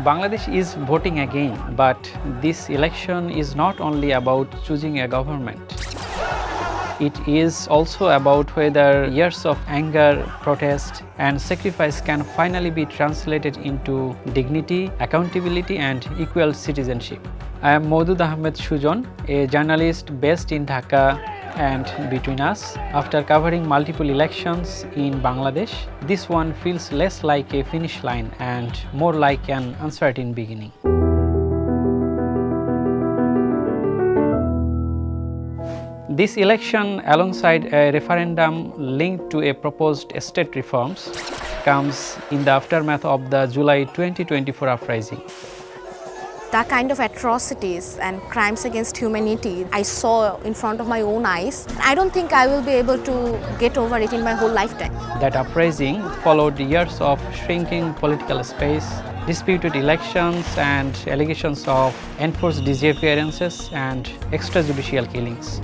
Bangladesh is voting again, but this election is not only about choosing a government. It is also about whether years of anger, protest, and sacrifice can finally be translated into dignity, accountability, and equal citizenship. I am Moudud Ahmmed Sujan, a journalist based in Dhaka and between us. After covering multiple elections in Bangladesh, this one feels less like a finish line and more like an uncertain beginning. This election, alongside a referendum linked to a proposed state reforms, comes in the aftermath of the July 2024 uprising. The kind of atrocities and crimes against humanity I saw in front of my own eyes, I don't think I will be able to get over it in my whole lifetime. That uprising followed years of shrinking political space, disputed elections, and allegations of enforced disappearances and extrajudicial killings.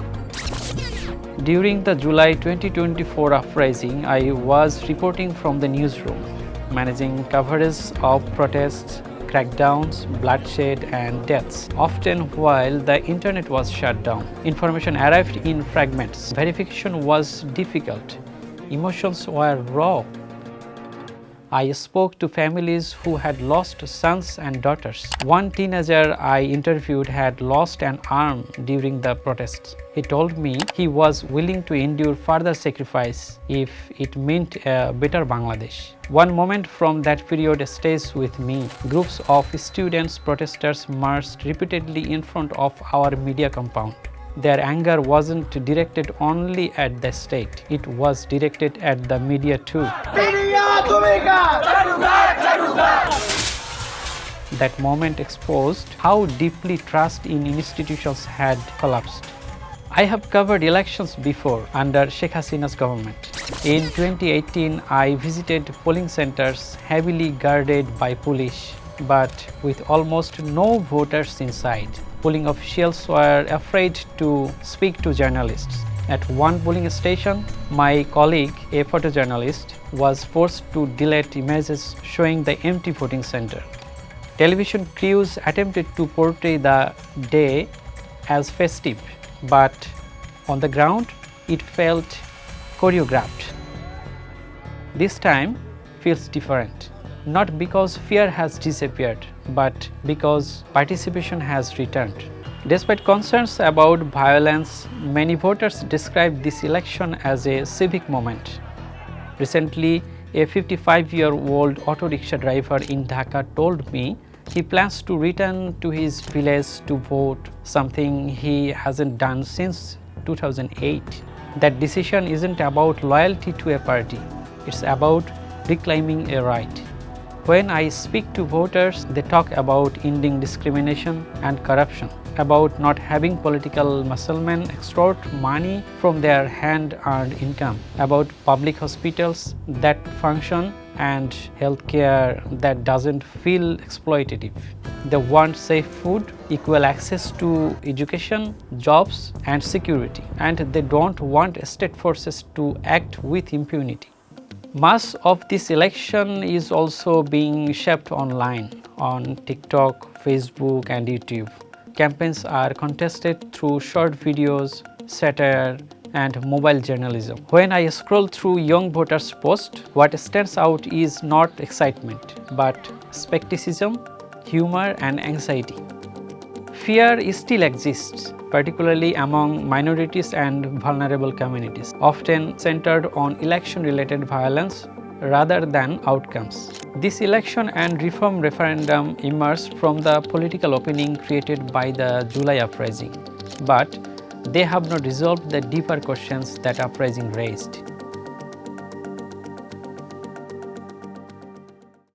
During the July 2024 uprising, I was reporting from the newsroom, managing coverage of protests, crackdowns, bloodshed, and deaths, often while the internet was shut down. Information arrived in fragments. Verification was difficult. Emotions were raw. I spoke to families who had lost sons and daughters. One teenager I interviewed had lost an arm during the protests. He told me he was willing to endure further sacrifice if it meant a better Bangladesh. One moment from that period stays with me. Groups of students protesters marched repeatedly in front of our media compound. Their anger wasn't directed only at the state, it was directed at the media too. That moment exposed how deeply trust in institutions had collapsed. I have covered elections before under Sheikh Hasina's government. In 2018, I visited polling centers heavily guarded by police, but with almost no voters inside. Polling officials were afraid to speak to journalists. At one polling station, my colleague, a photojournalist, was forced to delete images showing the empty voting center. Television crews attempted to portray the day as festive, but on the ground, it felt choreographed. This time feels different, not because fear has disappeared, but because participation has returned. Despite concerns about violence, many voters describe this election as a civic moment. Recently, a 55-year-old auto rickshaw driver in Dhaka told me he plans to return to his village to vote, something he hasn't done since 2008. That decision isn't about loyalty to a party, it's about reclaiming a right. When I speak to voters, they talk about ending discrimination and corruption, about not having political musclemen extort money from their hand-earned income, about public hospitals that function and healthcare that doesn't feel exploitative. They want safe food, equal access to education, jobs, and security, and they don't want state forces to act with impunity. Much of this election is also being shaped online, on TikTok, Facebook, and YouTube. Campaigns are contested through short videos, satire, and mobile journalism. When I scroll through young voters' posts, what stands out is not excitement, but skepticism, humor, and anxiety. Fear still exists, particularly among minorities and vulnerable communities, often centered on election-related violence rather than outcomes. This election and reform referendum emerged from the political opening created by the July uprising, but they have not resolved the deeper questions that uprising raised.